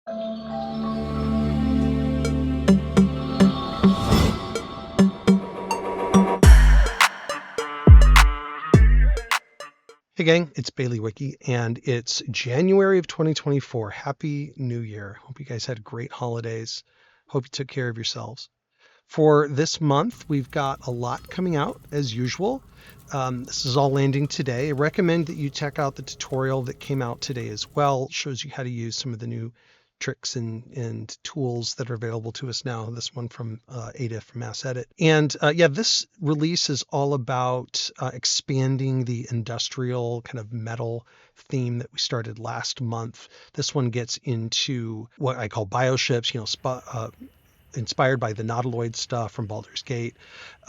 Hey gang, it's Baileywiki, and it's January of 2024. Happy New Year. Hope you guys had great holidays. Hope you took care of yourselves. For this month, we've got a lot coming out as usual. This is all landing today. I recommend that you check out the tutorial that came out today as well. It shows you how to use some of the new tricks and tools that are available to us now. This one from Ada from Mass Edit. And yeah, this release is all about expanding the industrial kind of metal theme that we started last month. This one gets into what I call bioships, inspired by the nautiloid stuff from Baldur's Gate.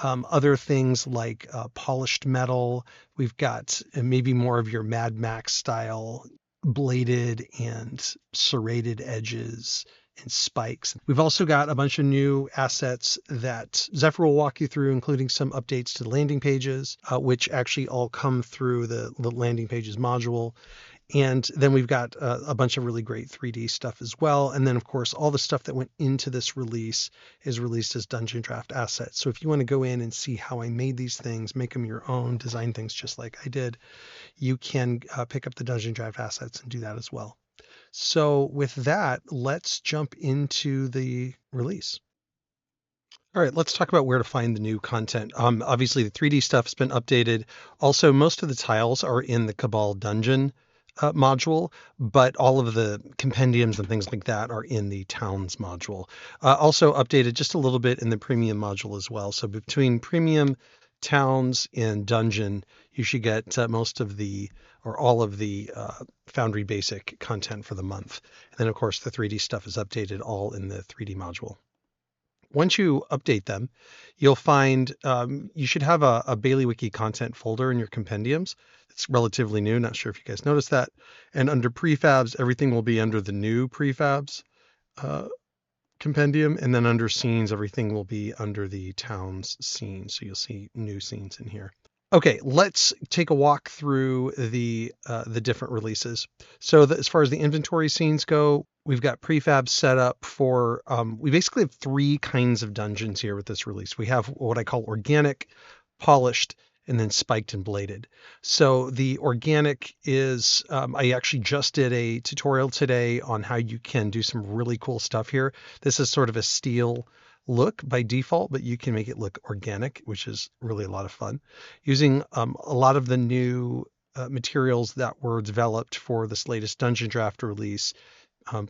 Other things like polished metal. We've got maybe more of your Mad Max style bladed and serrated edges and spikes. We've also got a bunch of new assets that Zephyr will walk you through, including some updates to the landing pages, which actually all come through the landing pages module. And then we've got a bunch of really great 3D stuff as well. And then, of course, all the stuff that went into this release is released as Dungeondraft assets. So if you want to go in and see how I made these things, make them your own, design things just like I did, you can pick up the Dungeondraft assets and do that as well. So with that, let's jump into the release. All right, let's talk about where to find the new content. Obviously, the 3D stuff has been updated. Also, most of the tiles are in the Cabal Dungeon module, but all of the compendiums and things like that are in the Towns module. Also updated just a little bit in the Premium module as well. So between Premium, Towns, and Dungeon, you should get most of the, or all of the Foundry Basic content for the month. And then, of course, the 3D stuff is updated all in the 3D module. Once you update them, you'll find you should have a Baileywiki content folder in your compendiums. It's relatively new. Not sure if you guys noticed that. And under prefabs, everything will be under the new prefabs compendium. And then under scenes, everything will be under the Towns scene. So you'll see new scenes in here. Okay, let's take a walk through the different releases. So as far as the inventory scenes go, we've got prefabs set up for, we basically have three kinds of dungeons here with this release. We have what I call organic, polished, and then spiked and bladed. So the organic is, I actually just did a tutorial today on how you can do some really cool stuff here. This is sort of a steel look by default, but you can make it look organic, which is really a lot of fun. Using a lot of the new materials that were developed for this latest Dungeondraft release,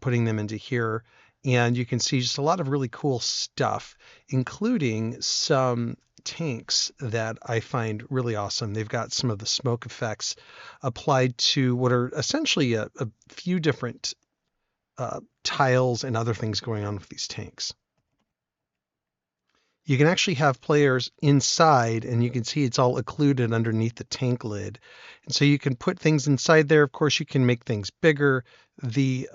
putting them into here. And you can see just a lot of really cool stuff, including some tanks that I find really awesome. They've got some of the smoke effects applied to what are essentially a few different tiles and other things going on with these tanks. You can actually have players inside, and you can see it's all occluded underneath the tank lid. And so you can put things inside there. Of course, you can make things bigger. The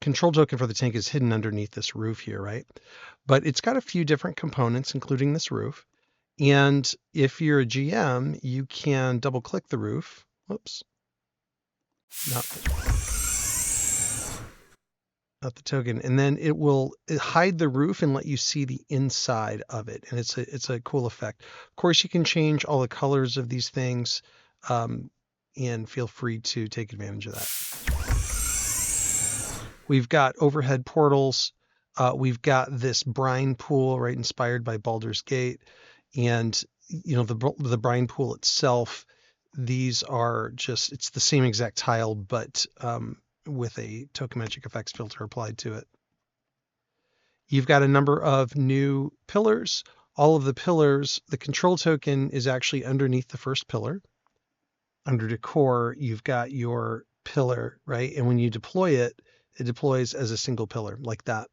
control token for the tank is hidden underneath this roof here, right? But it's got a few different components, including this roof. And if you're a GM, you can double click the roof. Whoops. Not the token, and then it will hide the roof and let you see the inside of it, and it's a cool effect. Of course, you can change all the colors of these things, and feel free to take advantage of that. We've got overhead portals. We've got this brine pool, right, inspired by Baldur's Gate, and the brine pool itself. These are just, it's the same exact tile, but with a tokenomic effects filter applied to it. You've got a number of new pillars. All of the pillars, the control token is actually underneath the first pillar. Under decor, you've got your pillar, right? And when you deploy it, it deploys as a single pillar like that.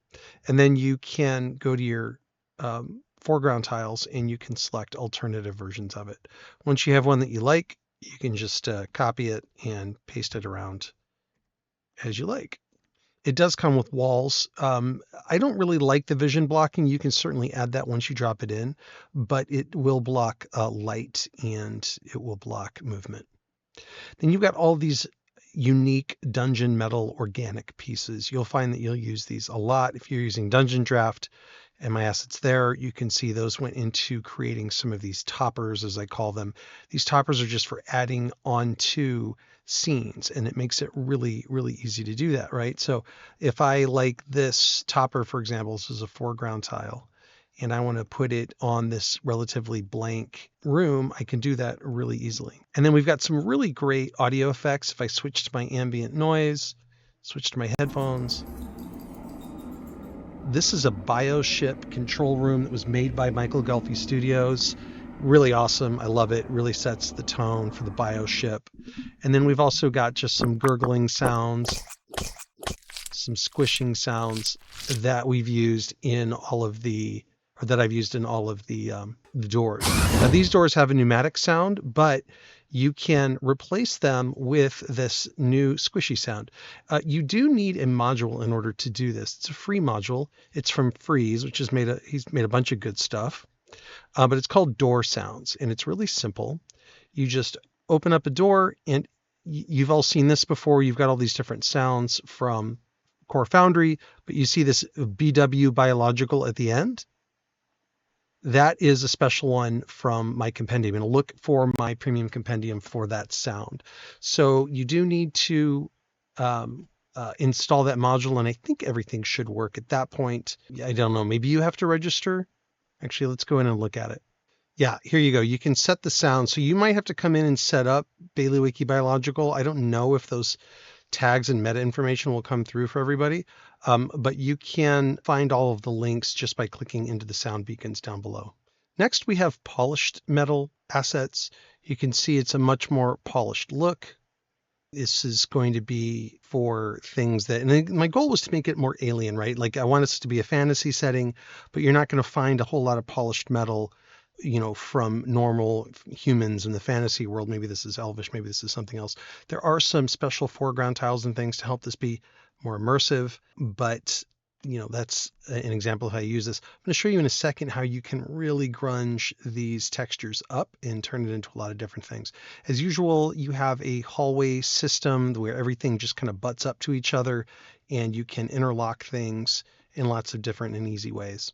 And then you can go to your foreground tiles and you can select alternative versions of it. Once you have one that you like, you can just copy it and paste it around as you like. It does come with walls. I don't really like the vision blocking. You can certainly add that once you drop it in, but it will block light and it will block movement. Then you've got all these unique dungeon metal organic pieces. You'll find that you'll use these a lot if you're using Dungeondraft. And my assets there, you can see those went into creating some of these toppers, as I call them. These toppers are just for adding onto scenes, and it makes it really, really easy to do that, right? So if I like this topper, for example, this is a foreground tile, and I want to put it on this relatively blank room, I can do that really easily. And then we've got some really great audio effects. If I switch to my ambient noise, switch to my headphones, this is a Bioship control room that was made by Michael Gulfi Studios. Really awesome. I love it. Really sets the tone for the Bioship. And then we've also got just some gurgling sounds, some squishing sounds that we've used in all of the, or that I've used in all of the doors. Now these doors have a pneumatic sound, but you can replace them with this new squishy sound. You do need a module in order to do this. It's a free module. It's from Freeze, which is he's made a bunch of good stuff, but it's called Door Sounds, and it's really simple. You just open up a door, and you've all seen this before. You've got all these different sounds from Core Foundry, but you see this BW biological at the end. That is a special one from my compendium, and look for my premium compendium for that sound. So you do need to install that module, and I think everything should work at that point. I don't know, maybe you have to register. Actually, let's go in and look at it. Yeah, here you go. You can set the sound. So you might have to come in and set up Baileywiki Biological. I don't know if those tags and meta information will come through for everybody. But you can find all of the links just by clicking into the sound beacons down below. Next, we have polished metal assets. You can see it's a much more polished look. This is going to be for things that, and my goal was to make it more alien, right? Like I want us to be a fantasy setting, but you're not going to find a whole lot of polished metal, from normal humans in the fantasy world. Maybe this is elvish, maybe this is something else. There are some special foreground tiles and things to help this be more immersive, but that's an example of how you use this. I'm going to show you in a second how you can really grunge these textures up and turn it into a lot of different things. As usual, you have a hallway system where everything just kind of butts up to each other, and you can interlock things in lots of different and easy ways.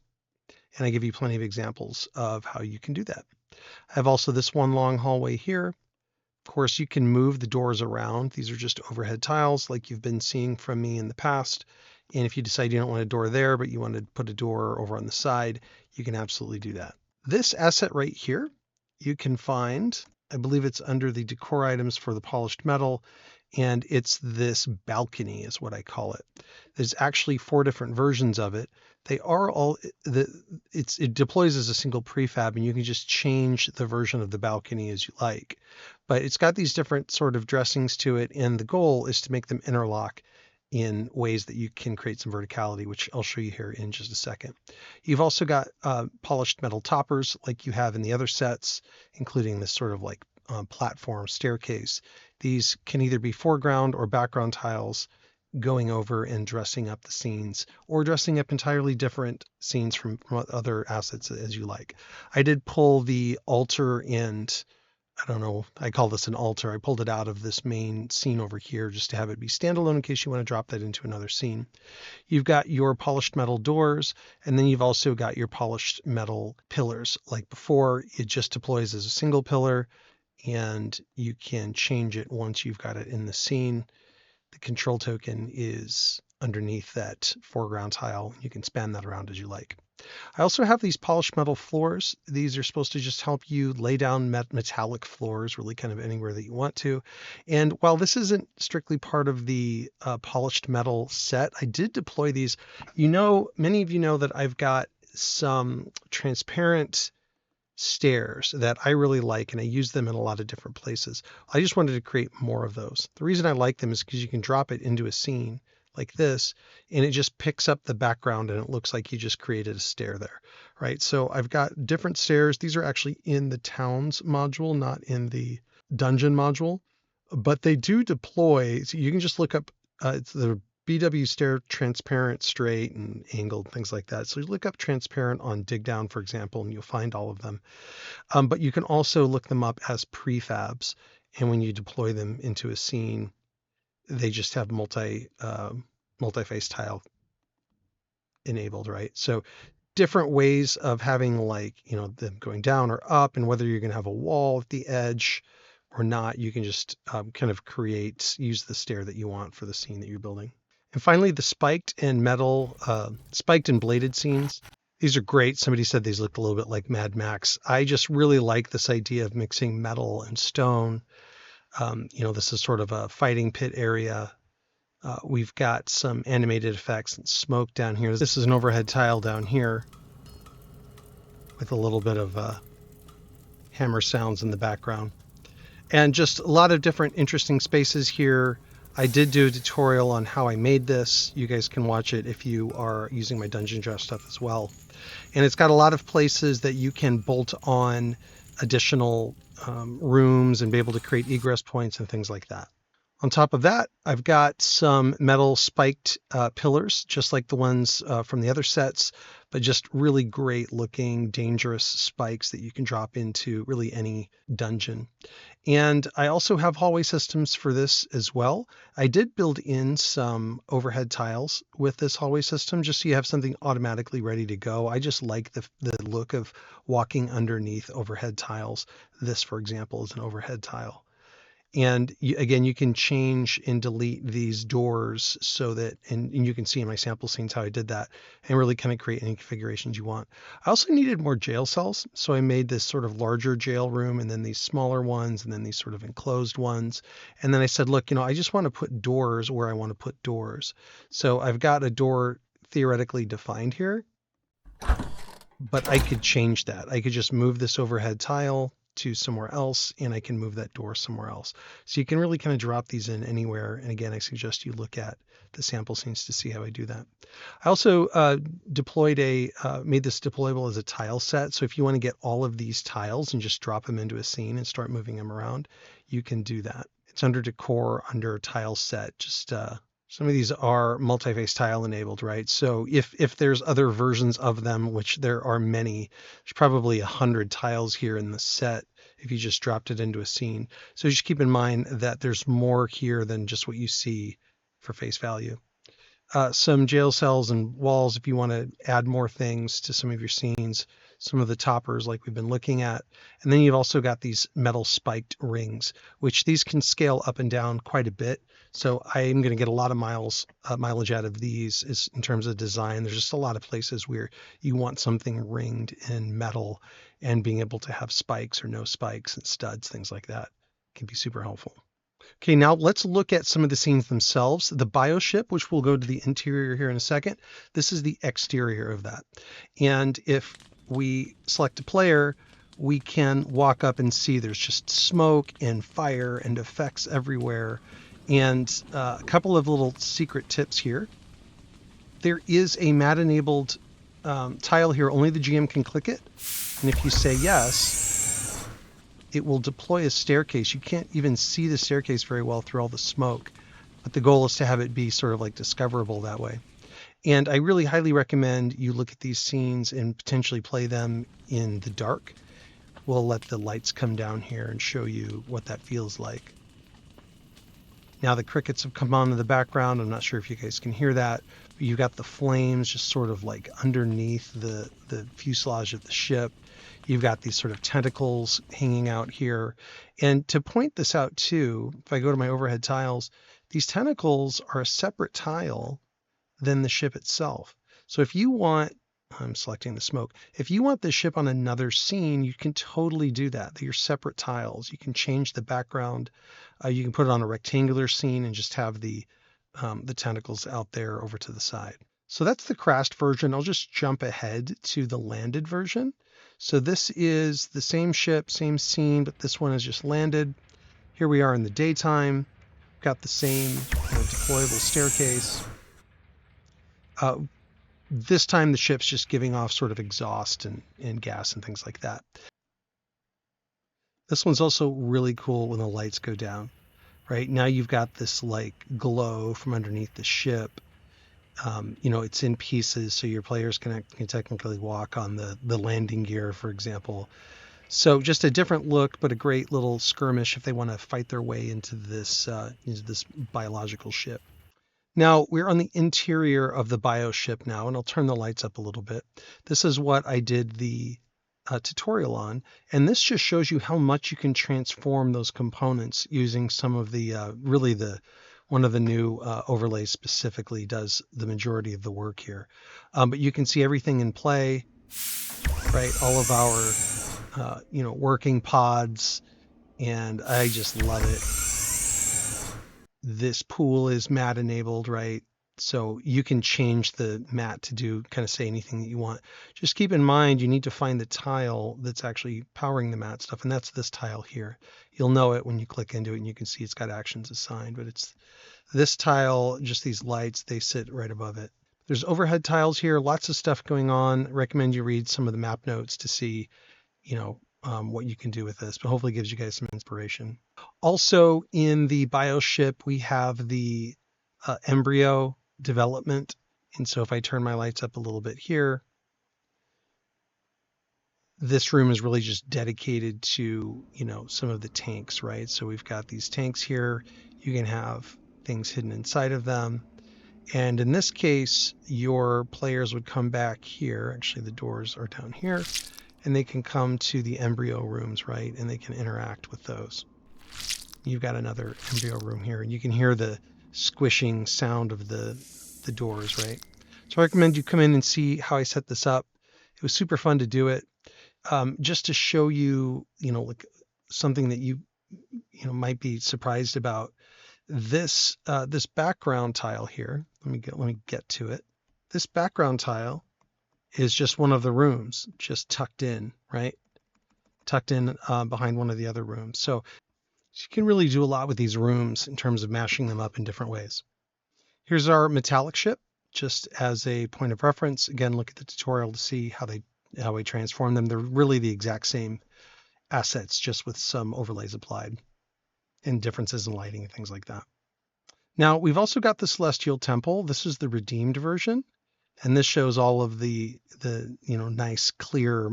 And I give you plenty of examples of how you can do that. I have also this one long hallway here. Of course, you can move the doors around. These are just overhead tiles like you've been seeing from me in the past. And if you decide you don't want a door there, but you want to put a door over on the side, you can absolutely do that. This asset right here, you can find, I believe it's under the decor items for the polished metal, and it's this balcony is what I call it. There's actually 4 different versions of it. They are all, it deploys as a single prefab, and you can just change the version of the balcony as you like. But it's got these different sort of dressings to it, and the goal is to make them interlock in ways that you can create some verticality, which I'll show you here in just a second. You've also got polished metal toppers like you have in the other sets, including this sort of like platform staircase. These can either be foreground or background tiles going over and dressing up the scenes, or dressing up entirely different scenes from other assets as you like. I did pull the altar, and I don't know, I call this an altar. I pulled it out of this main scene over here just to have it be standalone in case you want to drop that into another scene. You've got your polished metal doors, and then you've also got your polished metal pillars. Like before, it just deploys as a single pillar, and you can change it once you've got it in the scene. The control token is underneath that foreground tile. You can span that around as you like. I also have these polished metal floors. These are supposed to just help you lay down metallic floors really kind of anywhere that you want to. And while this isn't strictly part of the polished metal set, I did deploy these. Many of you know that I've got some transparent stairs that I really like, and I use them in a lot of different places. I just wanted to create more of those. The reason I like them is because you can drop it into a scene like this, and it just picks up the background, and it looks like you just created a stair there, right? So I've got different stairs. These are actually in the towns module, not in the dungeon module, but they do deploy. So you can just look up it's the BW stair transparent, straight, and angled, things like that. So you look up transparent on Digdown, for example, and you'll find all of them. But you can also look them up as prefabs. And when you deploy them into a scene, they just have multi-face tile enabled, right? So different ways of having, like, them going down or up, and whether you're going to have a wall at the edge or not, you can just kind of use the stair that you want for the scene that you're building. And finally, the spiked and bladed scenes. These are great. Somebody said these looked a little bit like Mad Max. I just really like this idea of mixing metal and stone. This is sort of a fighting pit area. We've got some animated effects and smoke down here. This is an overhead tile down here with a little bit of hammer sounds in the background. And just a lot of different interesting spaces here. I did do a tutorial on how I made this. You guys can watch it if you are using my Dungeondraft stuff as well. And it's got a lot of places that you can bolt on additional rooms and be able to create egress points and things like that. On top of that, I've got some metal spiked pillars, just like the ones from the other sets, but just really great looking, dangerous spikes that you can drop into really any dungeon. And I also have hallway systems for this as well. I did build in some overhead tiles with this hallway system, just so you have something automatically ready to go. I just like the look of walking underneath overhead tiles. This, for example, is an overhead tile. And again, you can change and delete these doors so that, and you can see in my sample scenes how I did that, and really kind of create any configurations you want. I also needed more jail cells, so I made this sort of larger jail room, and then these smaller ones, and then these sort of enclosed ones. And then I said, look, I just want to put doors where I want to put doors. So I've got a door theoretically defined here, but I could change that. I could just move this overhead tile to somewhere else, and I can move that door somewhere else. So you can really kind of drop these in anywhere. And again, I suggest you look at the sample scenes to see how I do that. I also made this deployable as a tile set. So if you want to get all of these tiles and just drop them into a scene and start moving them around, you can do that. It's under decor, under tile set. Just some of these are multi-face tile enabled, right? So if there's other versions of them, which there are many, there's probably 100 tiles here in the set if you just dropped it into a scene. So just keep in mind that there's more here than just what you see for face value. Some jail cells and walls if you want to add more things to some of your scenes, some of the toppers like we've been looking at. And then you've also got these metal spiked rings, which these can scale up and down quite a bit. So I'm going to get a lot of mileage out of these in terms of design. There's just a lot of places where you want something ringed in metal, and being able to have spikes or no spikes and studs, things like that, can be super helpful. Okay, now let's look at some of the scenes themselves. The Bioship, which we'll go to the interior here in a second, this is the exterior of that. And if we select a player, we can walk up and see there's just smoke and fire and effects everywhere. And a couple of little secret tips here. There is a mat enabled tile here. Only the GM can click it. And if you say yes, it will deploy a staircase. You can't even see the staircase very well through all the smoke, but the goal is to have it be sort of like discoverable that way. And I really highly recommend you look at these scenes and potentially play them in the dark. We'll let the lights come down here and show you what that feels like. Now the crickets have come on in the background. I'm not sure if you guys can hear that, but you've got the flames just sort of like underneath the fuselage of the ship. You've got these sort of tentacles hanging out here. And to point this out too, if I go to my overhead tiles, these tentacles are a separate tile than the ship itself. So if you want, I'm selecting the smoke. If you want the ship on another scene, you can totally do that. They're separate tiles. You can change the background. You can put it on a rectangular scene and just have the tentacles out there over to the side. So that's the crashed version. I'll just jump ahead to the landed version. So this is the same ship, same scene, but this one has just landed. Here we are in the daytime. We've got the same deployable staircase. This time the ship's just giving off sort of exhaust and gas and things like that. This one's also really cool when the lights go down, right? Now you've got this like glow from underneath the ship. It's in pieces, so your players can technically walk on the landing gear, for example. So just a different look, but a great little skirmish if they want to fight their way into this biological ship. Now we're on the interior of the Bioship now, and I'll turn the lights up a little bit. This is what I did the tutorial on, and this just shows you how much you can transform those components using some of the one of the new overlays specifically does the majority of the work here. But you can see everything in play, right? All of our working pods, and I just love it. This pool is mat enabled, right? So you can change the mat to do kind of say anything that you want. Just keep in mind, you need to find the tile that's actually powering the mat stuff. And that's this tile here. You'll know it when you click into it and you can see it's got actions assigned, but it's this tile, just these lights, they sit right above it. There's overhead tiles here, lots of stuff going on. I recommend you read some of the map notes to see, what you can do with this, but hopefully it gives you guys some inspiration. Also in the Bioship, we have the embryo development. And so if I turn my lights up a little bit here, this room is really just dedicated to, some of the tanks, right? So we've got these tanks here. You can have things hidden inside of them. And in this case, your players would come back here. Actually, the doors are down here. And they can come to the embryo rooms, right? And they can interact with those. You've got another embryo room here, and you can hear the squishing sound of the doors, right? So I recommend you come in and see how I set this up. It was super fun to do it, just to show you, like something that you might be surprised about. This this background tile here. Let me get to it. This background tile is just one of the rooms, just tucked in, right? Tucked in behind one of the other rooms. So you can really do a lot with these rooms in terms of mashing them up in different ways. Here's our Metalic ship, just as a point of reference. Again, look at the tutorial to see how we transform them. They're really the exact same assets, just with some overlays applied and differences in lighting and things like that. Now, we've also got the Celestial Temple. This is the redeemed version. And this shows all of the nice, clear,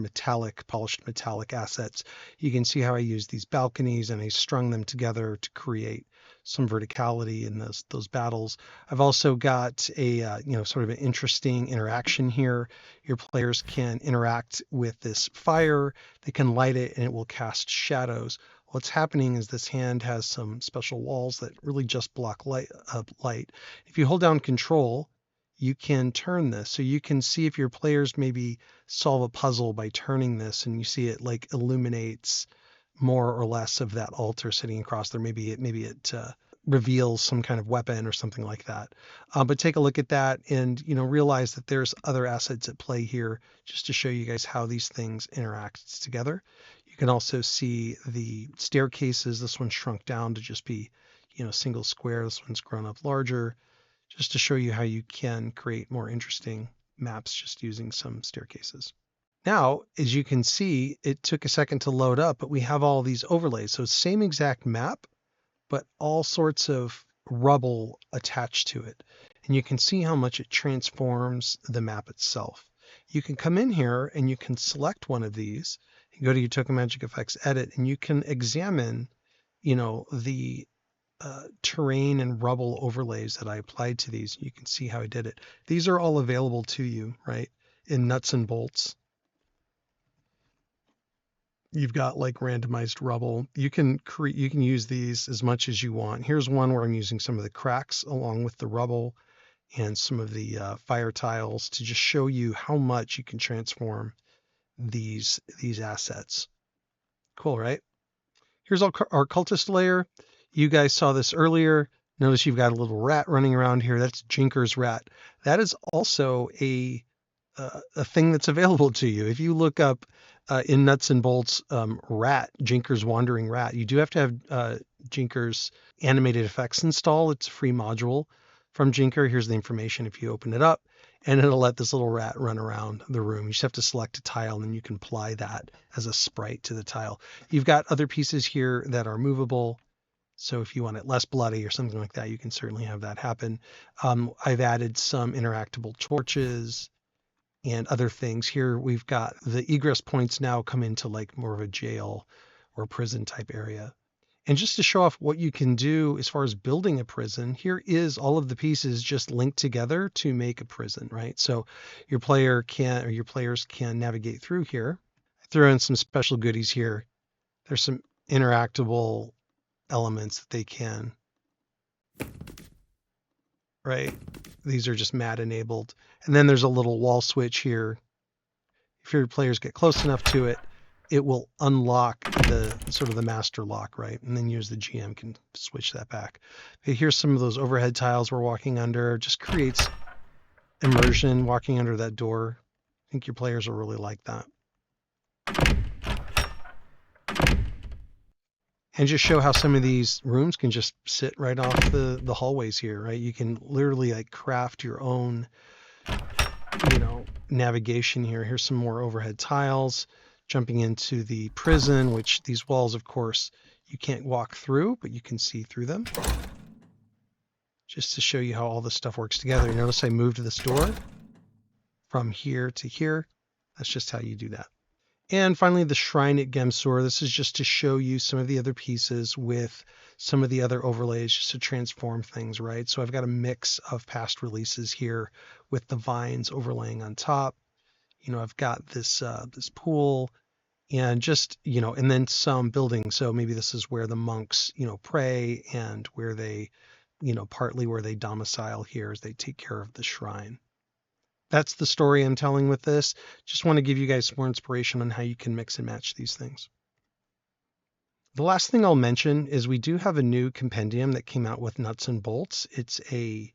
polished metallic assets. You can see how I use these balconies and I strung them together to create some verticality in those battles. I've also got a sort of an interesting interaction here. Your players can interact with this fire. They can light it and it will cast shadows. What's happening is this hand has some special walls that really just block light. If you hold down Control, you can turn this. So you can see if your players maybe solve a puzzle by turning this, and you see it like illuminates more or less of that altar sitting across there. Maybe it reveals some kind of weapon or something like that. But take a look at that and realize that there's other assets at play here, just to show you guys how these things interact together. You can also see the staircases. This one's shrunk down to just be single square. This one's grown up larger, just to show you how you can create more interesting maps just using some staircases. Now, as you can see, it took a second to load up, but we have all these overlays. So same exact map, but all sorts of rubble attached to it. And you can see how much it transforms the map itself. You can come in here and you can select one of these and go to your Token Magic Effects Edit, and you can examine, the terrain and rubble overlays that I applied to these. You can see how I did it. These are all available to you, right? In nuts and bolts. You've got like randomized rubble. You can use these as much as you want. Here's one where I'm using some of the cracks along with the rubble and some of the fire tiles to just show you how much you can transform these assets. Cool, right? Here's our cultist layer. You guys saw this earlier. Notice you've got a little rat running around here. That's Jinker's rat. That is also a thing that's available to you. If you look up in Nuts and Bolts rat, Jinker's wandering rat, you do have to have Jinker's animated effects installed. It's a free module from Jinker. Here's the information if you open it up, and it'll let this little rat run around the room. You just have to select a tile, and then you can apply that as a sprite to the tile. You've got other pieces here that are movable. So if you want it less bloody or something like that, you can certainly have that happen. I've added some interactable torches and other things. Here we've got the egress points now come into like more of a jail or prison type area. And just to show off what you can do as far as building a prison, here is all of the pieces just linked together to make a prison, right? So your player can, or your players can navigate through here. I throw in some special goodies here. There's some interactable elements that they can, right? These are just mat enabled. And then there's a little wall switch here. If your players get close enough to it, it will unlock the sort of the master lock, right? And then use the GM can switch that back. Okay, here's some of those overhead tiles we're walking under. Just creates immersion walking under that door. I think your players will really like that. And just show how some of these rooms can just sit right off the hallways here, right? You can literally like craft your own, navigation here. Here's some more overhead tiles. Jumping into the prison, which these walls, of course, you can't walk through, but you can see through them. Just to show you how all this stuff works together. Notice I moved this door from here to here. That's just how you do that. And finally, the shrine at Gemsor. This is just to show you some of the other pieces with some of the other overlays, just to transform things, right? So I've got a mix of past releases here with the vines overlaying on top. I've got this this pool, and just, and then some buildings. So maybe this is where the monks, pray, and where they, partly where they domicile here as they take care of the shrine. That's the story I'm telling with this. Just want to give you guys some more inspiration on how you can mix and match these things. The last thing I'll mention is we do have a new compendium that came out with nuts and bolts. It's a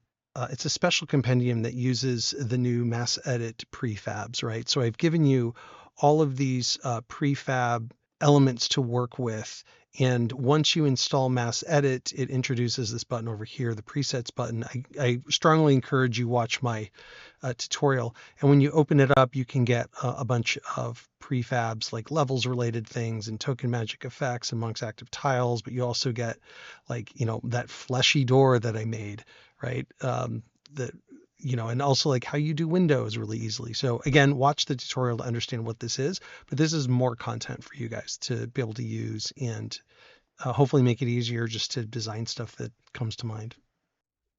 special compendium that uses the new mass edit prefabs, right? So I've given you all of these prefab elements to work with. And once you install mass edit, it introduces this button over here, the presets button. I strongly encourage you watch my tutorial. And when you open it up, you can get a bunch of prefabs like levels related things and token magic effects and monks active tiles. But you also get like, that fleshy door that I made, right? And also like how you do windows really easily. So again, watch the tutorial to understand what this is, but this is more content for you guys to be able to use and hopefully make it easier just to design stuff that comes to mind.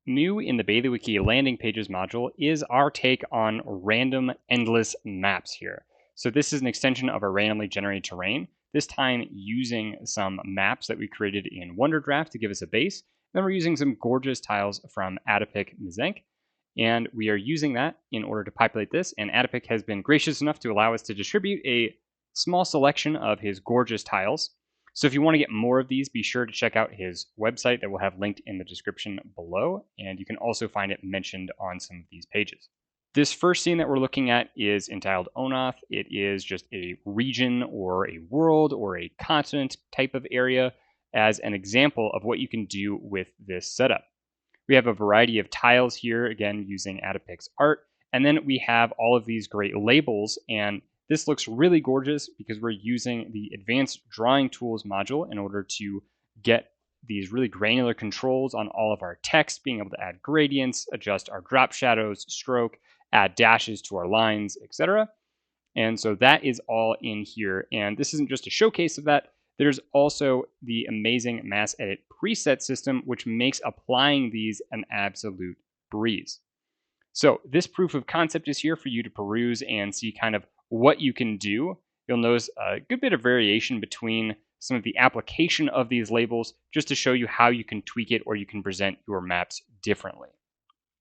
New in the Baileywiki landing pages module is our take on random endless maps here. So this is an extension of our randomly generated terrain, this time using some maps that we created in Dungeondraft to give us a base. Then we're using some gorgeous tiles from Adipic Mizenk, and we are using that in order to populate this, and Adipic has been gracious enough to allow us to distribute a small selection of his gorgeous tiles. So if you want to get more of these, be sure to check out his website that we'll have linked in the description below, and you can also find it mentioned on some of these pages. This first scene that we're looking at is entitled Onoth. It is just a region or a world or a continent type of area as an example of what you can do with this setup. We have a variety of tiles here, again, using Adipic's art, and then we have all of these great labels, and this looks really gorgeous because we're using the Advanced Drawing Tools module in order to get these really granular controls on all of our text, being able to add gradients, adjust our drop shadows, stroke, add dashes to our lines, etc. And so that is all in here. And this isn't just a showcase of that. There's also the amazing Mass Edit preset system, which makes applying these an absolute breeze. So this proof of concept is here for you to peruse and see kind of what you can do. You'll notice a good bit of variation between some of the application of these labels just to show you how you can tweak it or you can present your maps differently.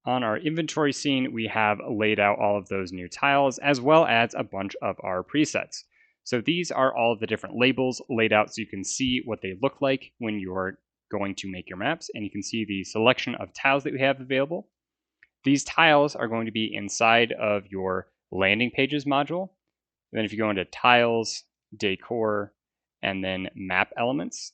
On our inventory scene, we have laid out all of those new tiles as well as a bunch of our presets. So these are all of the different labels laid out so you can see what they look like when you're going to make your maps, and you can see the selection of tiles that we have available. These tiles are going to be inside of your landing pages module. And then if you go into tiles, decor, and then map elements,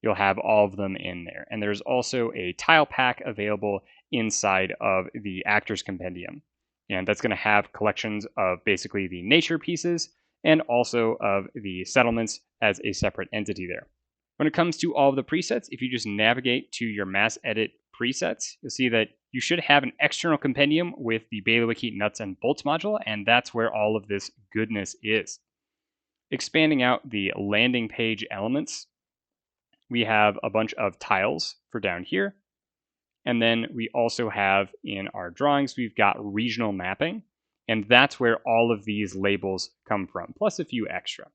you'll have all of them in there. And there's also a tile pack available inside of the Actors Compendium. And that's going to have collections of basically the nature pieces and also of the settlements as a separate entity there. When it comes to all of the presets, if you just navigate to your Mass Edit presets, you'll see that you should have an external compendium with the Baileywiki nuts and bolts module, and that's where all of this goodness is. Expanding out the landing page elements, we have a bunch of tiles for down here. And then we also have in our drawings, we've got regional mapping, and that's where all of these labels come from, plus a few extra.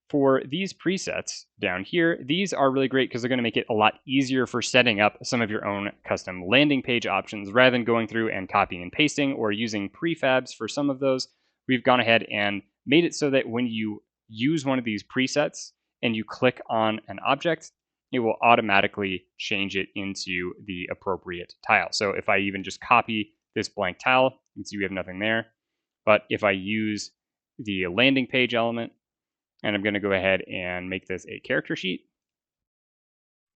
For these presets down here, these are really great because they're going to make it a lot easier for setting up some of your own custom landing page options. Rather than going through and copying and pasting or using prefabs for some of those, we've gone ahead and made it so that when you use one of these presets and you click on an object, it will automatically change it into the appropriate tile. So if I even just copy this blank tile, you can see we have nothing there. But if I use the landing page element, and I'm going to go ahead and make this a character sheet,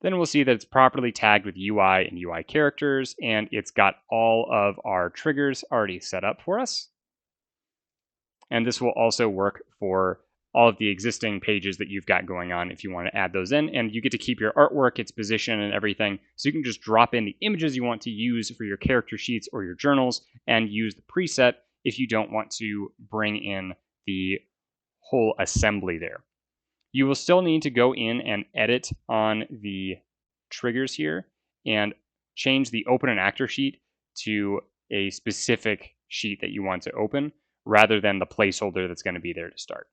then we'll see that it's properly tagged with UI and UI characters, and it's got all of our triggers already set up for us. And this will also work for all of the existing pages that you've got going on if you want to add those in, and you get to keep your artwork, its position, and everything. So you can just drop in the images you want to use for your character sheets or your journals and use the preset if you don't want to bring in the whole assembly there. You will still need to go in and edit on the triggers here and change the open an actor sheet to a specific sheet that you want to open rather than the placeholder that's going to be there to start.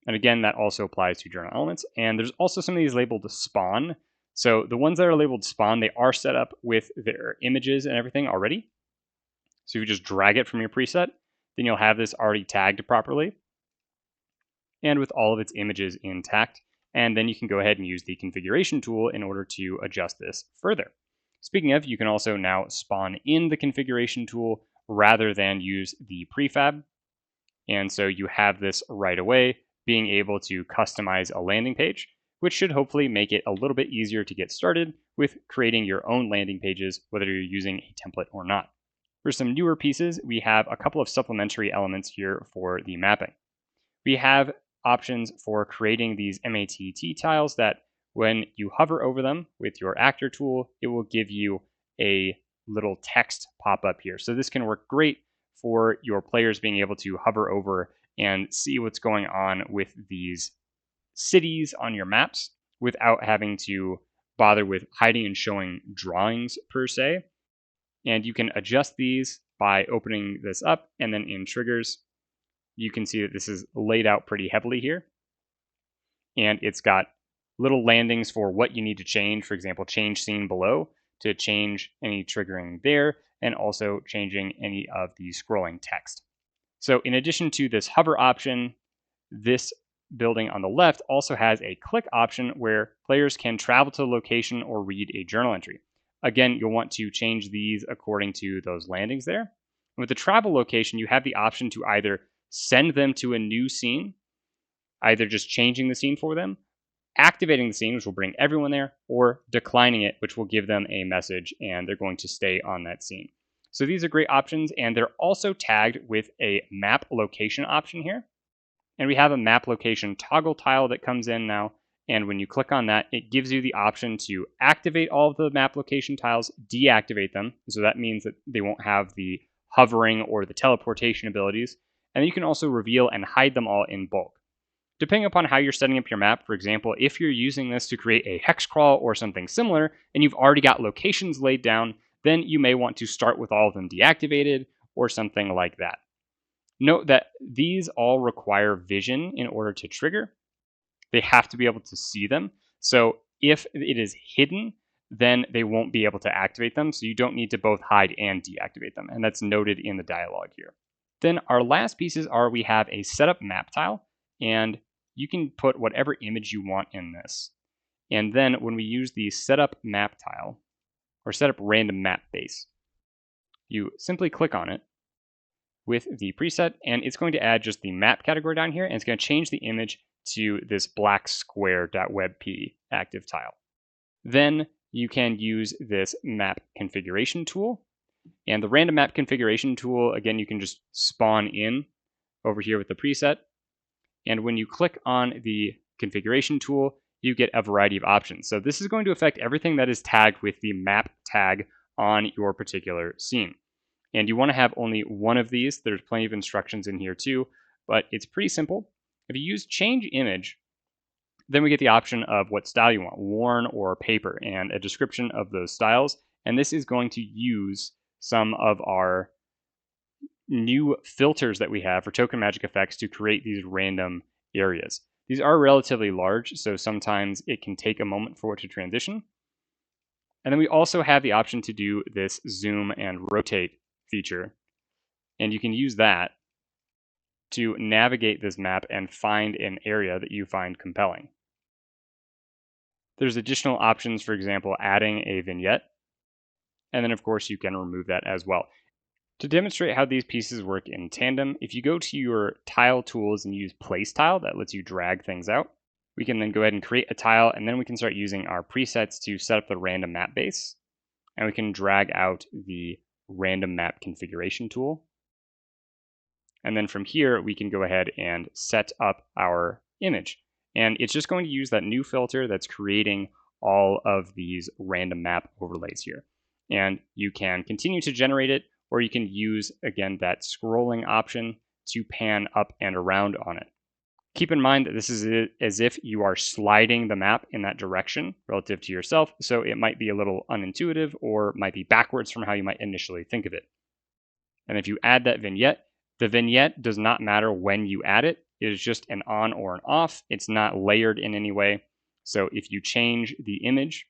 And again, that also applies to journal elements. And there's also some of these labeled spawn. So the ones that are labeled spawn, they are set up with their images and everything already. So if you just drag it from your preset, then you'll have this already tagged properly and with all of its images intact. And then you can go ahead and use the configuration tool in order to adjust this further. Speaking of, you can also now spawn in the configuration tool rather than use the prefab. And so you have this right away, being able to customize a landing page, which should hopefully make it a little bit easier to get started with creating your own landing pages, whether you're using a template or not. For some newer pieces, we have a couple of supplementary elements here for the mapping. We have options for creating these MATT tiles that when you hover over them with your actor tool, it will give you a little text pop up here. So this can work great for your players being able to hover over and see what's going on with these cities on your maps without having to bother with hiding and showing drawings per se. And you can adjust these by opening this up, and then in triggers, you can see that this is laid out pretty heavily here. And it's got little landings for what you need to change. For example, change scene below to change any triggering there, and also changing any of the scrolling text. So in addition to this hover option, this building on the left also has a click option where players can travel to a location or read a journal entry. Again, you'll want to change these according to those landings there. With the travel location, you have the option to either send them to a new scene, either just changing the scene for them, activating the scene, which will bring everyone there, or declining it, which will give them a message and they're going to stay on that scene. So these are great options, and they're also tagged with a map location option here. And we have a map location toggle tile that comes in now. And when you click on that, it gives you the option to activate all of the map location tiles, deactivate them. So that means that they won't have the hovering or the teleportation abilities. And you can also reveal and hide them all in bulk. Depending upon how you're setting up your map, for example, if you're using this to create a hex crawl or something similar, and you've already got locations laid down, then you may want to start with all of them deactivated or something like that. Note that these all require vision in order to trigger. They have to be able to see them. So if it is hidden, then they won't be able to activate them. So you don't need to both hide and deactivate them. And that's noted in the dialogue here. Then our last pieces are we have a setup map tile, and you can put whatever image you want in this. And then when we use the setup map tile, or setup random map base, you simply click on it with the preset, and it's going to add just the map category down here, and it's going to change the image to this black square.webp active tile. Then you can use this map configuration tool, and the random map configuration tool, again, you can just spawn in over here with the preset. And when you click on the configuration tool, you get a variety of options. So this is going to affect everything that is tagged with the map tag on your particular scene. And you want to have only one of these. There's plenty of instructions in here too, but it's pretty simple. If you use change image, then we get the option of what style you want, worn or paper, and a description of those styles. And this is going to use some of our new filters that we have for token magic effects to create these random areas. These are relatively large, so sometimes it can take a moment for it to transition. And then we also have the option to do this zoom and rotate feature. And you can use that to navigate this map and find an area that you find compelling. There's additional options, for example, adding a vignette. And then, of course, you can remove that as well. To demonstrate how these pieces work in tandem, if you go to your tile tools and use place tile, that lets you drag things out. We can then go ahead and create a tile, and then we can start using our presets to set up the random map base. And we can drag out the random map configuration tool. And then from here, we can go ahead and set up our image. And it's just going to use that new filter that's creating all of these random map overlays here. And you can continue to generate it, or you can use, again, that scrolling option to pan up and around on it. Keep in mind that this is as if you are sliding the map in that direction relative to yourself, so it might be a little unintuitive or might be backwards from how you might initially think of it. And if you add that vignette, the vignette does not matter when you add it. It is just an on or an off. It's not layered in any way. So if you change the image,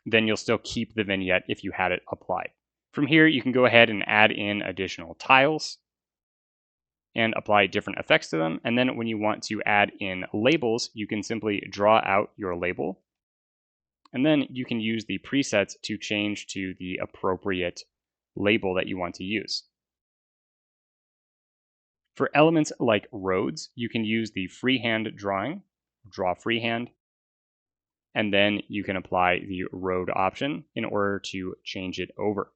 then you'll still keep the vignette if you had it applied. From here, you can go ahead and add in additional tiles and apply different effects to them. And then when you want to add in labels, you can simply draw out your label. And then you can use the presets to change to the appropriate label that you want to use. For elements like roads, you can use the freehand drawing, draw freehand, and then you can apply the road option in order to change it over.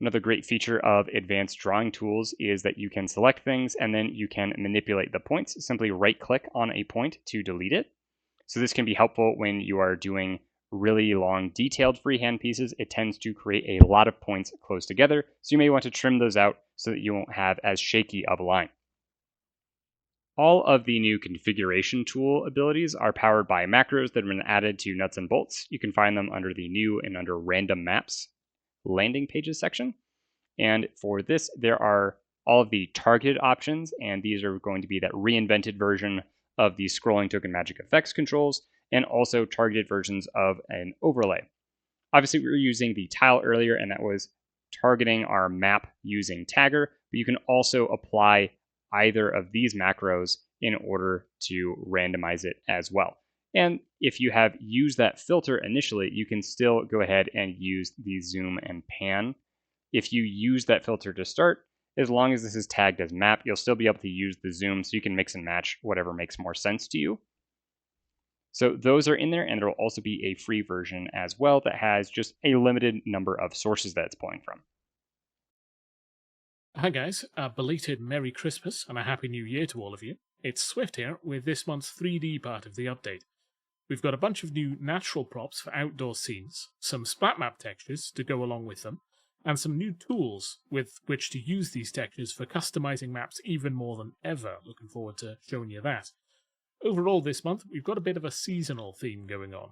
Another great feature of advanced drawing tools is that you can select things and then you can manipulate the points. Simply right-click on a point to delete it. So this can be helpful when you are doing really long, detailed freehand pieces. It tends to create a lot of points close together, so you may want to trim those out so that you won't have as shaky of a line. All of the new configuration tool abilities are powered by macros that have been added to nuts and bolts. You can find them under the new and under random maps landing pages section. And for this, there are all of the targeted options, and these are going to be that reinvented version of the scrolling token magic effects controls, and also targeted versions of an overlay. Obviously, we were using the tile earlier, and that was targeting our map using tagger, but you can also apply either of these macros in order to randomize it as well. And if you have used that filter initially, you can still go ahead and use the zoom and pan. If you use that filter to start, as long as this is tagged as map, you'll still be able to use the zoom so you can mix and match whatever makes more sense to you. So those are in there, and there will also be a free version as well that has just a limited number of sources that it's pulling from. Hi guys, a belated Merry Christmas and a Happy New Year to all of you. It's Swift here with this month's 3D part of the update. We've got a bunch of new natural props for outdoor scenes, some splatmap textures to go along with them, and some new tools with which to use these textures for customizing maps even more than ever. Looking forward to showing you that. Overall this month, we've got a bit of a seasonal theme going on.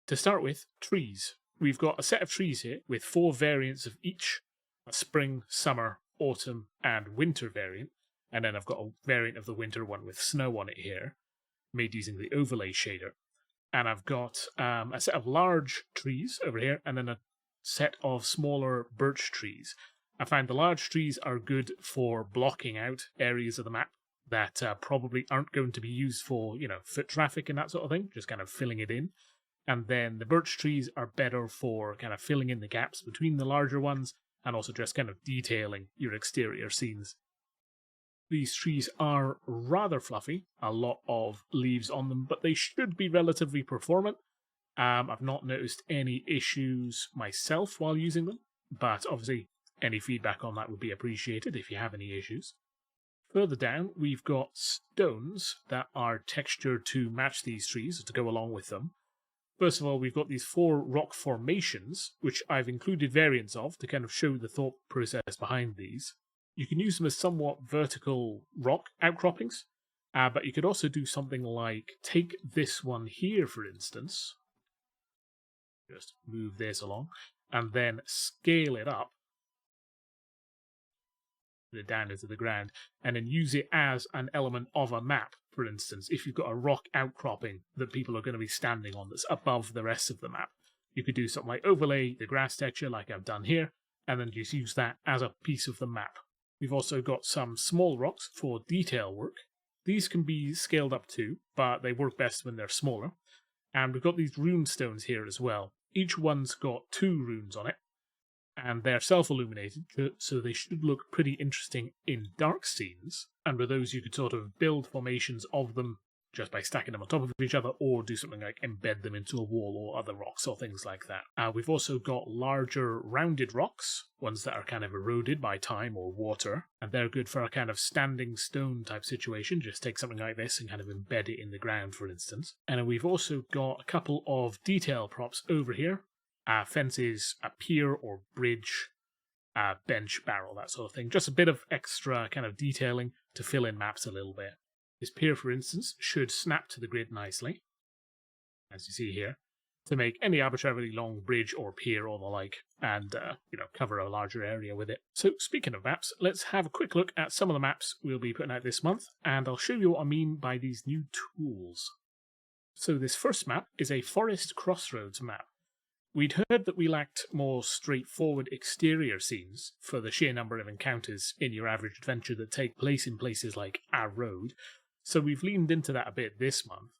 To start with, trees. We've got a set of trees here with 4 variants of each: a spring, summer, autumn, and winter variant. And then I've got a variant of the winter one with snow on it here, made using the overlay shader. And I've got a set of large trees over here, and then a set of smaller birch trees. I find the large trees are good for blocking out areas of the map that probably aren't going to be used for, foot traffic and that sort of thing, just kind of filling it in. And then the birch trees are better for kind of filling in the gaps between the larger ones, and also just kind of detailing your exterior scenes. These trees are rather fluffy, a lot of leaves on them, but they should be relatively performant. I've not noticed any issues myself while using them, but obviously any feedback on that would be appreciated if you have any issues. Further down, we've got stones that are textured to match these trees, to go along with them. First of all, we've got these 4 rock formations, which I've included variants of to kind of show the thought process behind these. You can use them as somewhat vertical rock outcroppings, but you could also do something like take this one here, for instance, just move this along, and then scale it up, put it down into the ground, and then use it as an element of a map. For instance, if you've got a rock outcropping that people are going to be standing on that's above the rest of the map, you could do something like overlay the grass texture like I've done here, and then just use that as a piece of the map. We've also got some small rocks for detail work. These can be scaled up too, but they work best when they're smaller. And we've got these rune stones here as well. Each one's got 2 runes on it, and they're self-illuminated, so they should look pretty interesting in dark scenes. And with those, you could sort of build formations of them just by stacking them on top of each other, or do something like embed them into a wall or other rocks or things like that. We've also got larger rounded rocks, ones that are kind of eroded by time or water, and they're good for a kind of standing stone type situation. Just take something like this and kind of embed it in the ground, for instance. And then we've also got a couple of detail props over here. Fences, a pier or bridge, bench, barrel, that sort of thing. Just a bit of extra kind of detailing to fill in maps a little bit. This pier, for instance, should snap to the grid nicely, as you see here, to make any arbitrarily long bridge or pier or the like, and cover a larger area with it. So speaking of maps, let's have a quick look at some of the maps we'll be putting out this month, and I'll show you what I mean by these new tools. So this first map is a forest crossroads map. We'd heard that we lacked more straightforward exterior scenes for the sheer number of encounters in your average adventure that take place in places like a road, so we've leaned into that a bit this month.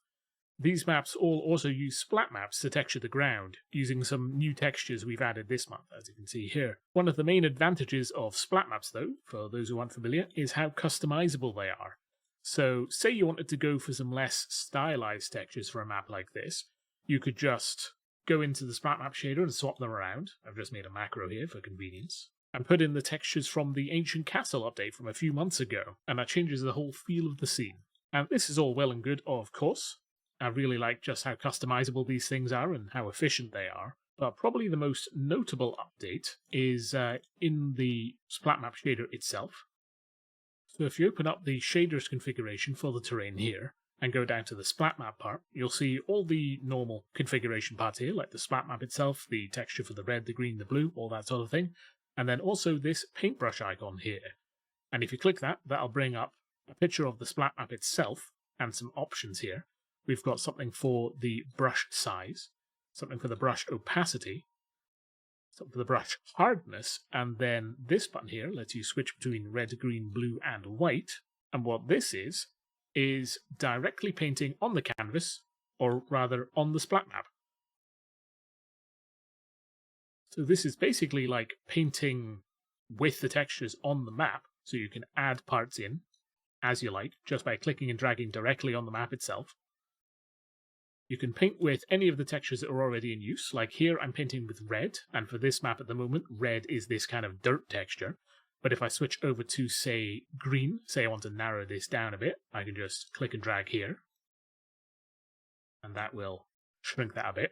These maps all also use splat maps to texture the ground, using some new textures we've added this month, as you can see here. One of the main advantages of splat maps, though, for those who aren't familiar, is how customizable they are. So, say you wanted to go for some less stylized textures for a map like this, you could just go into the splat map shader and swap them around. I've just made a macro here for convenience. And put in the textures from the Ancient Castle update from a few months ago, and that changes the whole feel of the scene. And this is all well and good, of course. I really like just how customizable these things are and how efficient they are. But probably the most notable update is in the splat map shader itself. So if you open up the shaders configuration for the terrain here, and go down to the splat map part, you'll see all the normal configuration parts here, like the splat map itself, the texture for the red, the green, the blue, all that sort of thing. And then also this paintbrush icon here. And if you click that, that'll bring up a picture of the splat map itself and some options here. We've got something for the brush size, something for the brush opacity, something for the brush hardness, and then this button here lets you switch between red, green, blue, and white. And what this is directly painting on the canvas, or rather on the splat map. So this is basically like painting with the textures on the map, so you can add parts in as you like, just by clicking and dragging directly on the map itself. You can paint with any of the textures that are already in use, like here I'm painting with red, and for this map at the moment, red is this kind of dirt texture. But if I switch over to, say, green, say I want to narrow this down a bit, I can just click and drag here, and that will shrink that a bit.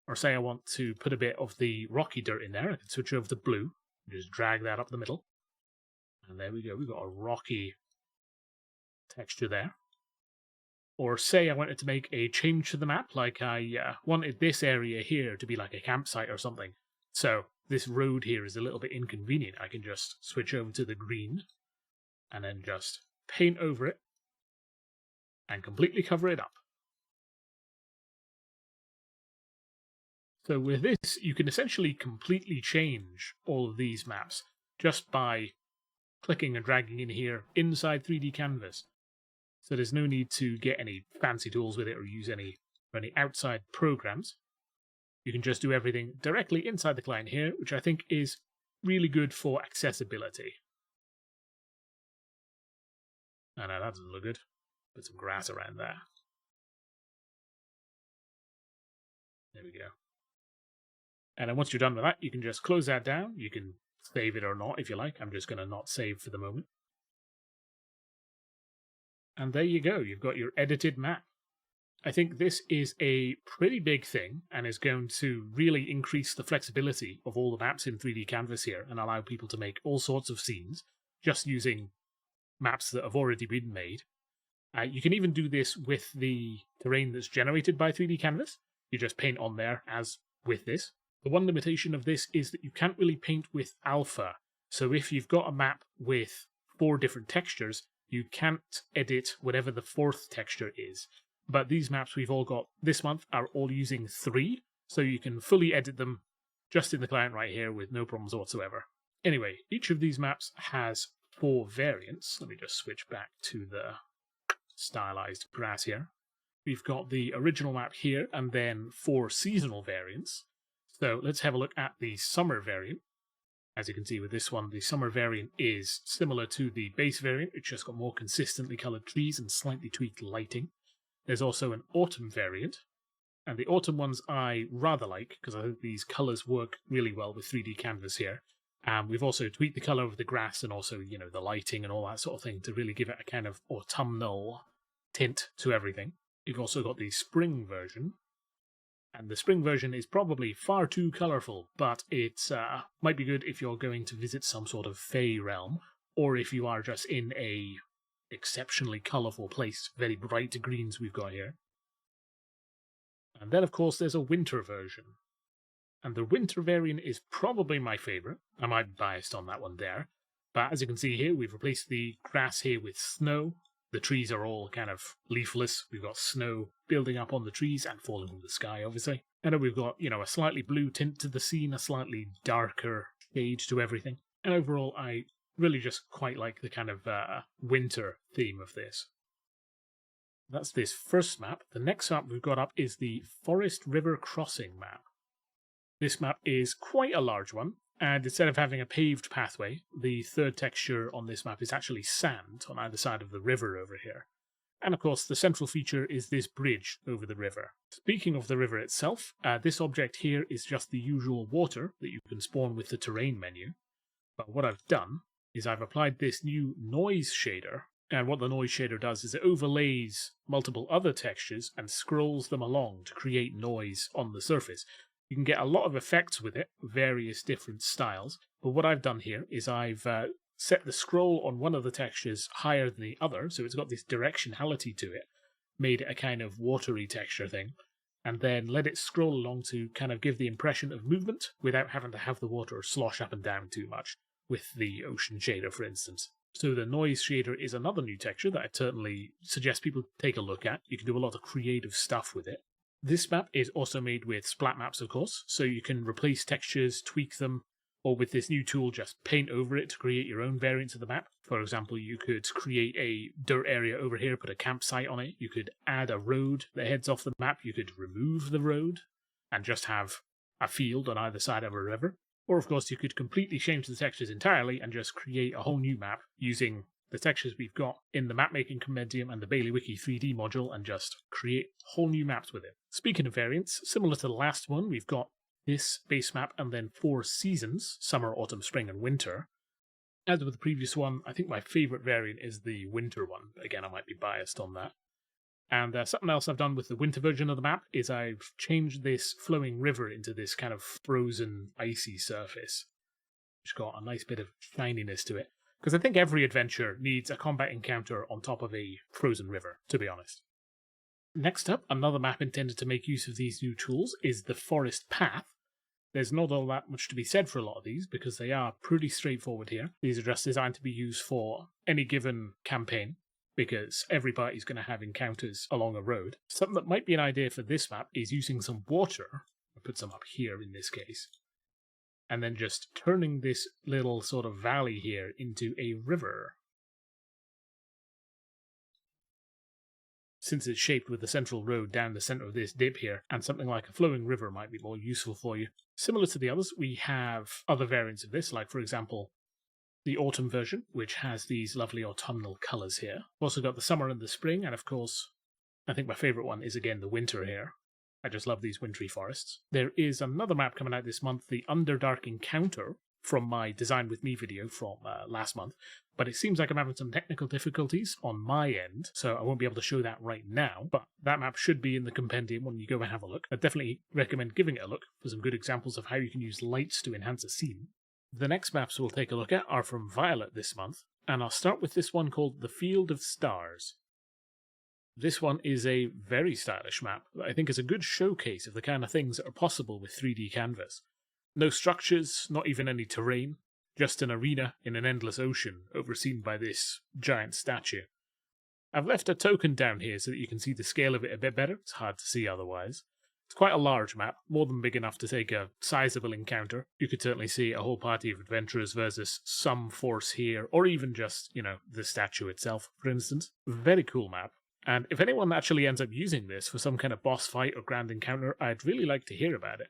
Or say I want to put a bit of the rocky dirt in there, I can switch over to blue, and just drag that up the middle. And there we go, we've got a rocky texture there. Or say I wanted to make a change to the map, like I wanted this area here to be like a campsite or something. So this road here is a little bit inconvenient. I can just switch over to the green and then just paint over it and completely cover it up. So with this, you can essentially completely change all of these maps just by clicking and dragging in here inside 3D Canvas. So there's no need to get any fancy tools with it or use any outside programs. You can just do everything directly inside the client here, which I think is really good for accessibility. I know that doesn't look good. Put some grass around there. There we go. And then once you're done with that, you can just close that down. You can save it or not if you like. I'm just going to not save for the moment. And there you go. You've got your edited map. I think this is a pretty big thing and is going to really increase the flexibility of all the maps in 3D Canvas here and allow people to make all sorts of scenes just using maps that have already been made. You can even do this with the terrain that's generated by 3D Canvas. You just paint on there as with this. The one limitation of this is that you can't really paint with alpha. So if you've got a map with 4 different textures, you can't edit whatever the 4th texture is. But these maps we've all got this month are all using 3, so you can fully edit them just in the client right here with no problems whatsoever. Anyway, each of these maps has 4 variants. Let me just switch back to the stylized grass here. We've got the original map here and then 4 seasonal variants. So let's have a look at the summer variant. As you can see with this one, the summer variant is similar to the base variant. It's just got more consistently coloured trees and slightly tweaked lighting. There's also an autumn variant, and the autumn ones I rather like because I think these colours work really well with 3D Canvas here. We've also tweaked the colour of the grass and also, the lighting and all that sort of thing to really give it a kind of autumnal tint to everything. You've also got the spring version, and the spring version is probably far too colourful, but it might be good if you're going to visit some sort of fey realm, or if you are just in a exceptionally colourful place. Very bright greens we've got here. And then, of course, there's a winter version. And the winter variant is probably my favourite. I might be biased on that one there. But as you can see here, we've replaced the grass here with snow. The trees are all kind of leafless. We've got snow building up on the trees and falling from the sky, obviously. And then we've got, a slightly blue tint to the scene, a slightly darker shade to everything. And overall, I really just quite like the kind of winter theme of this. That's this first map. The next map we've got up is the Forest River Crossing map. This map is quite a large one, and instead of having a paved pathway, the 3rd texture on this map is actually sand on either side of the river over here. And of course, the central feature is this bridge over the river. Speaking of the river itself, this object here is just the usual water that you can spawn with the terrain menu. But what I've done is I've applied this new noise shader, and what the noise shader does is it overlays multiple other textures and scrolls them along to create noise on the surface. You can get a lot of effects with it, various different styles, but what I've done here is I've set the scroll on one of the textures higher than the other, so it's got this directionality to it, made it a kind of watery texture thing, and then let it scroll along to kind of give the impression of movement without having to have the water slosh up and down too much, with the ocean shader, for instance. So the noise shader is another new texture that I certainly suggest people take a look at. You can do a lot of creative stuff with it. This map is also made with splat maps, of course, so you can replace textures, tweak them, or with this new tool just paint over it to create your own variants of the map. For example, you could create a dirt area over here, put a campsite on it. You could add a road that heads off the map. You could remove the road and just have a field on either side of a river. Or, of course, you could completely change the textures entirely and just create a whole new map using the textures we've got in the mapmaking compendium and the Baileywiki 3D module and just create whole new maps with it. Speaking of variants, similar to the last one, we've got this base map and then 4 seasons, summer, autumn, spring, and winter. As with the previous one, I think my favourite variant is the winter one. Again, I might be biased on that. And something else I've done with the winter version of the map is I've changed this flowing river into this kind of frozen, icy surface, which got a nice bit of shininess to it. Because I think every adventure needs a combat encounter on top of a frozen river, to be honest. Next up, another map intended to make use of these new tools is the Forest Path. There's not all that much to be said for a lot of these, because they are pretty straightforward here. These are just designed to be used for any given campaign, because every party's going to have encounters along a road. Something that might be an idea for this map is using some water. I'll put some up here in this case. And then just turning this little sort of valley here into a river. Since it's shaped with the central road down the centre of this dip here, and something like a flowing river might be more useful for you. Similar to the others, we have other variants of this, like for example, the autumn version, which has these lovely autumnal colours here. We've also got the summer and the spring, and of course, I think my favourite one is again the winter here. I just love these wintry forests. There is another map coming out this month, the Underdark Encounter, from my Design With Me video from last month, but it seems like I'm having some technical difficulties on my end, so I won't be able to show that right now, but that map should be in the compendium when you go and have a look. I definitely recommend giving it a look for some good examples of how you can use lights to enhance a scene. The next maps we'll take a look at are from Violet this month, and I'll start with this one called The Field of Stars. This one is a very stylish map that I think is a good showcase of the kind of things that are possible with 3D canvas. No structures, not even any terrain, just an arena in an endless ocean overseen by this giant statue. I've left a token down here so that you can see the scale of it a bit better. It's hard to see otherwise. It's quite a large map, more than big enough to take a sizable encounter. You could certainly see a whole party of adventurers versus some force here, or even just, the statue itself, for instance. Very cool map. And if anyone actually ends up using this for some kind of boss fight or grand encounter, I'd really like to hear about it,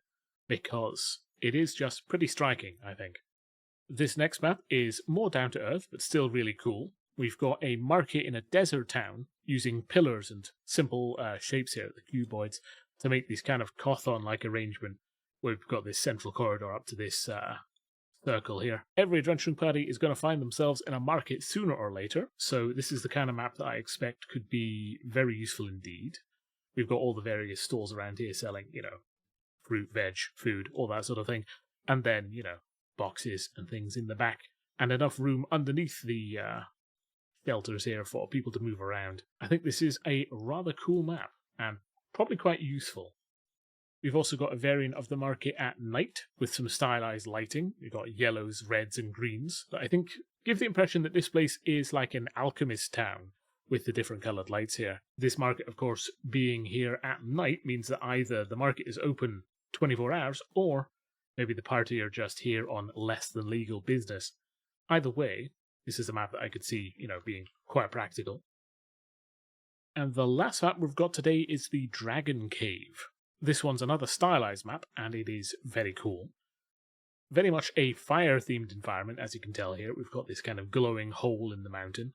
because it is just pretty striking, I think. This next map is more down to earth, but still really cool. We've got a market in a desert town using pillars and simple shapes here, the cuboids, to make this kind of Cawthon-like arrangement where we've got this central corridor up to this circle here. Every adventuring party is going to find themselves in a market sooner or later, so this is the kind of map that I expect could be very useful indeed. We've got all the various stalls around here selling, fruit, veg, food, all that sort of thing, and then, boxes and things in the back, and enough room underneath the shelters here for people to move around. I think this is a rather cool map, and probably quite useful. We've also got a variant of the market at night with some stylized lighting. We've got yellows, reds, and greens that I think give the impression that this place is like an alchemist town with the different coloured lights here. This market, of course, being here at night means that either the market is open 24 hours or maybe the party are just here on less than legal business. Either way, this is a map that I could see, being quite practical. And the last map we've got today is the Dragon Cave. This one's another stylized map, and it is very cool. Very much a fire-themed environment, as you can tell here. We've got this kind of glowing hole in the mountain,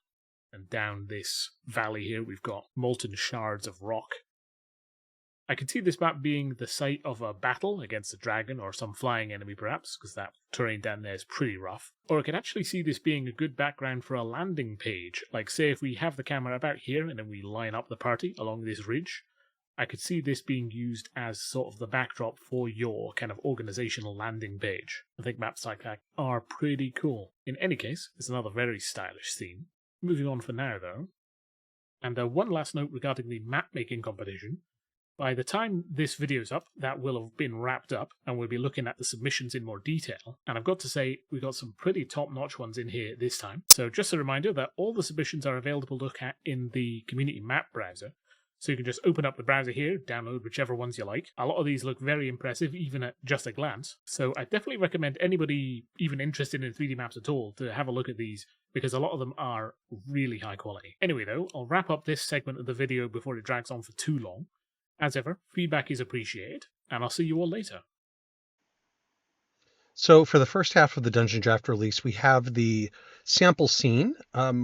and down this valley here we've got molten shards of rock. I can see this map being the site of a battle against a dragon or some flying enemy perhaps, because that terrain down there is pretty rough. Or I can actually see this being a good background for a landing page, like say if we have the camera about here and then we line up the party along this ridge, I could see this being used as sort of the backdrop for your kind of organizational landing page. I think maps like that are pretty cool. In any case, it's another very stylish scene. Moving on for now though. And one last note regarding the map making competition. By the time this video's up, that will have been wrapped up, and we'll be looking at the submissions in more detail. And I've got to say, we got some pretty top-notch ones in here this time. So just a reminder that all the submissions are available to look at in the community map browser. So you can just open up the browser here, download whichever ones you like. A lot of these look very impressive, even at just a glance. So I definitely recommend anybody even interested in 3D maps at all to have a look at these, because a lot of them are really high quality. Anyway though, I'll wrap up this segment of the video before it drags on for too long. As ever, feedback is appreciated, and I'll see you all later. So for the first half of the Dungeondraft release, we have the sample scene,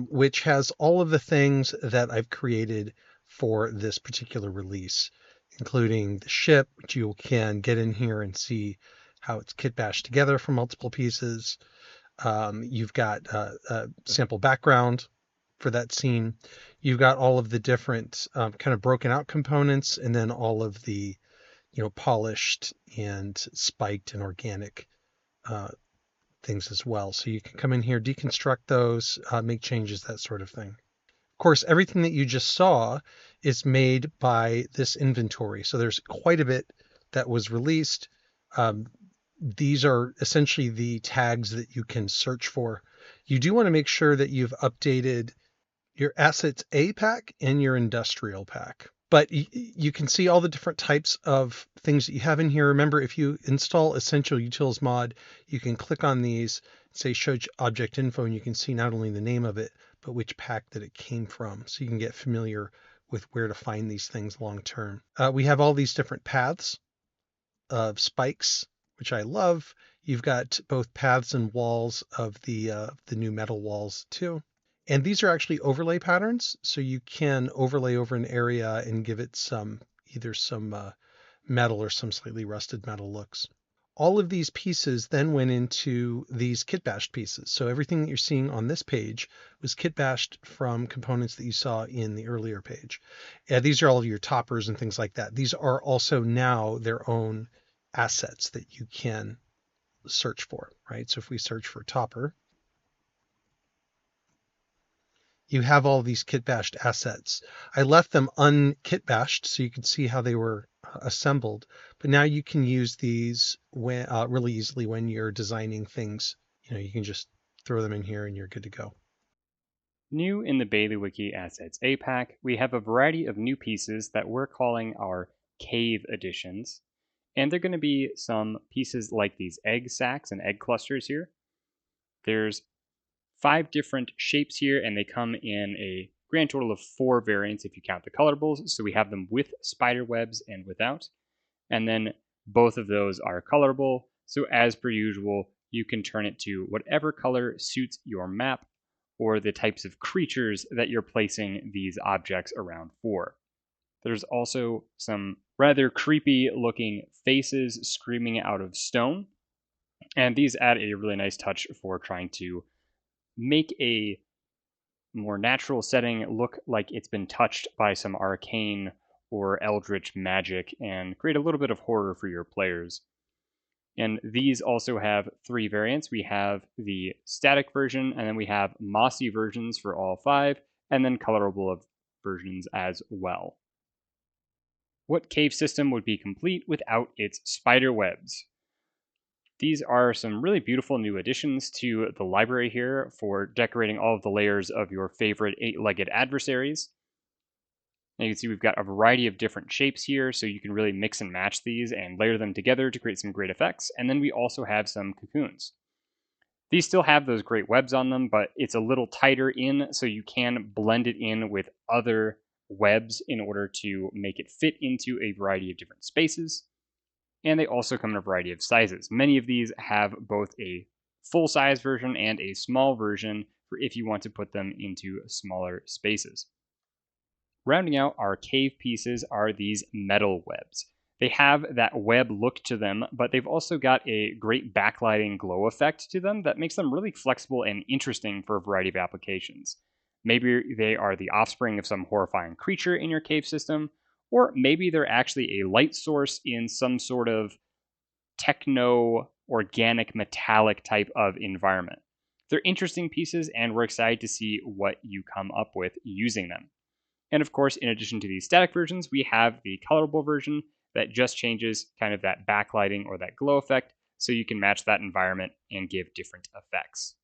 which has all of the things that I've created for this particular release, including the ship, which you can get in here and see how it's kit bashed together from multiple pieces. You've got a sample background for that scene. You've got all of the different kind of broken out components, and then all of the, polished and spiked and organic things as well. So you can come in here, deconstruct those, make changes, that sort of thing. Of course, everything that you just saw is made by this inventory. So there's quite a bit that was released. These are essentially the tags that you can search for. You do want to make sure that you've updated your Assets A pack and your Industrial pack. But you can see all the different types of things that you have in here. Remember, if you install Essential Utils mod, you can click on these, say Show Object Info, and you can see not only the name of it, but which pack that it came from. So you can get familiar with where to find these things long term. We have all these different paths of spikes, which I love. You've got both paths and walls of the new metal walls too. And these are actually overlay patterns, so you can overlay over an area and give it either some metal or some slightly rusted metal looks. all of these pieces then went into these kitbashed pieces. So everything that you're seeing on this page was kitbashed from components that you saw in the earlier page. These are all of your toppers and things like that. These are also now their own assets that you can search for, right? So if we search for topper, you have all these kitbashed assets. I left them unkitbashed so you could see how they were assembled, but now you can use these when, really easily when you're designing things. You can just throw them in here and you're good to go. New in the Baileywiki Assets A pack, we have a variety of new pieces that we're calling our cave editions. And they're going to be some pieces like these egg sacs and egg clusters here. There's 5 different shapes here, and they come in a grand total of 4 variants if you count the colorables. So we have them with spider webs and without. And then both of those are colorable. So as per usual, you can turn it to whatever color suits your map or the types of creatures that you're placing these objects around for. There's also some rather creepy looking faces screaming out of stone. And these add a really nice touch for trying to make a more natural setting look like it's been touched by some arcane or eldritch magic and create a little bit of horror for your players. And these also have 3 variants. We have the static version, and then we have mossy versions for all 5, and then colorable versions as well. What cave system would be complete without its spider webs? These are some really beautiful new additions to the library here for decorating all of the layers of your favorite 8-legged adversaries. And you can see we've got a variety of different shapes here, so you can really mix and match these and layer them together to create some great effects. And then we also have some cocoons. These still have those great webs on them, but it's a little tighter in, so you can blend it in with other webs in order to make it fit into a variety of different spaces. And they also come in a variety of sizes. Many of these have both a full-size version and a small version for if you want to put them into smaller spaces. Rounding out our cave pieces are these metal webs. They have that web look to them, but they've also got a great backlighting glow effect to them that makes them really flexible and interesting for a variety of applications. Maybe they are the offspring of some horrifying creature in your cave system, or maybe they're actually a light source in some sort of techno-organic metallic type of environment. They're interesting pieces, and we're excited to see what you come up with using them. And of course, in addition to these static versions, we have the colorable version that just changes kind of that backlighting or that glow effect, so you can match that environment and give different effects.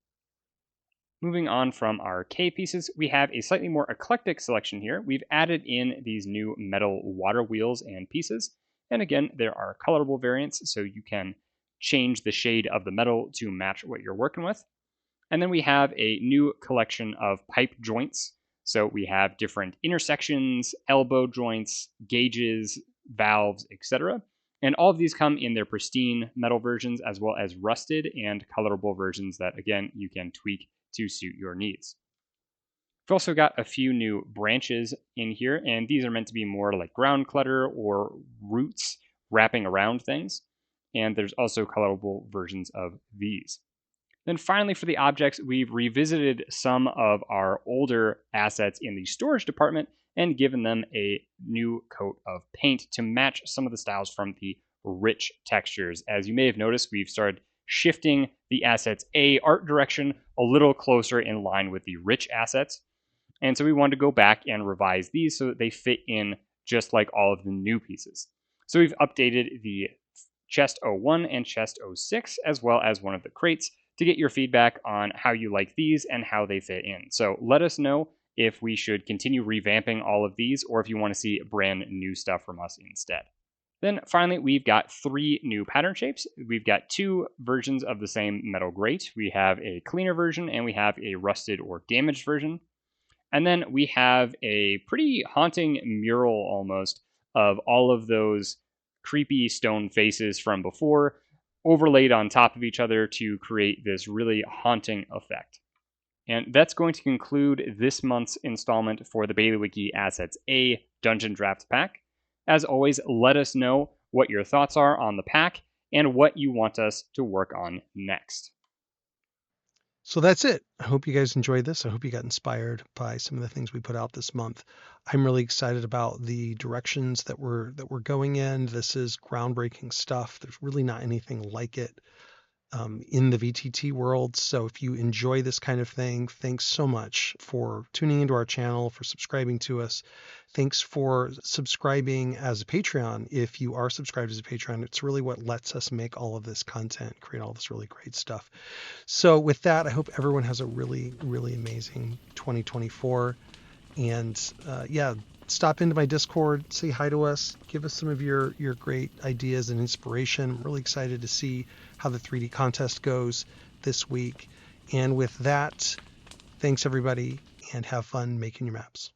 Moving on from our cave pieces, we have a slightly more eclectic selection here. We've added in these new metal water wheels and pieces. And again, there are colorable variants, so you can change the shade of the metal to match what you're working with. And then we have a new collection of pipe joints. So we have different intersections, elbow joints, gauges, valves, etc. And all of these come in their pristine metal versions as well as rusted and colorable versions that, again, you can tweak to suit your needs. We've also got a few new branches in here, and these are meant to be more like ground clutter or roots wrapping around things. And there's also colorable versions of these. Then finally, for the objects, we've revisited some of our older assets in the storage department and given them a new coat of paint to match some of the styles from the rich textures. As you may have noticed, we've started shifting the assets A art direction a little closer in line with the rich assets. And so we wanted to go back and revise these so that they fit in just like all of the new pieces. So we've updated the chest 01 and chest 06, as well as one of the crates, to get your feedback on how you like these and how they fit in. So let us know if we should continue revamping all of these or if you want to see brand new stuff from us instead. Then finally, we've got 3 new pattern shapes. We've got 2 versions of the same metal grate. We have a cleaner version and we have a rusted or damaged version. And then we have a pretty haunting mural almost of all of those creepy stone faces from before, overlaid on top of each other to create this really haunting effect. And that's going to conclude this month's installment for the Baileywiki Assets A Dungeon Draft pack. As always, let us know what your thoughts are on the pack and what you want us to work on next. So that's it. I hope you guys enjoyed this. I hope you got inspired by some of the things we put out this month. I'm really excited about the directions that we're going in. This is groundbreaking stuff. There's really not anything like it in the VTT world. So if you enjoy this kind of thing, thanks so much for tuning into our channel, for subscribing to us. Thanks for subscribing as a Patreon. If you are subscribed as a Patreon, it's really what lets us make all of this content, create all this really great stuff. So with that, I hope everyone has a really, really amazing 2024. And yeah, stop into my Discord, say hi to us, give us some of your great ideas and inspiration. I'm really excited to see how the 3D contest goes this week. And with that, thanks everybody, and have fun making your maps.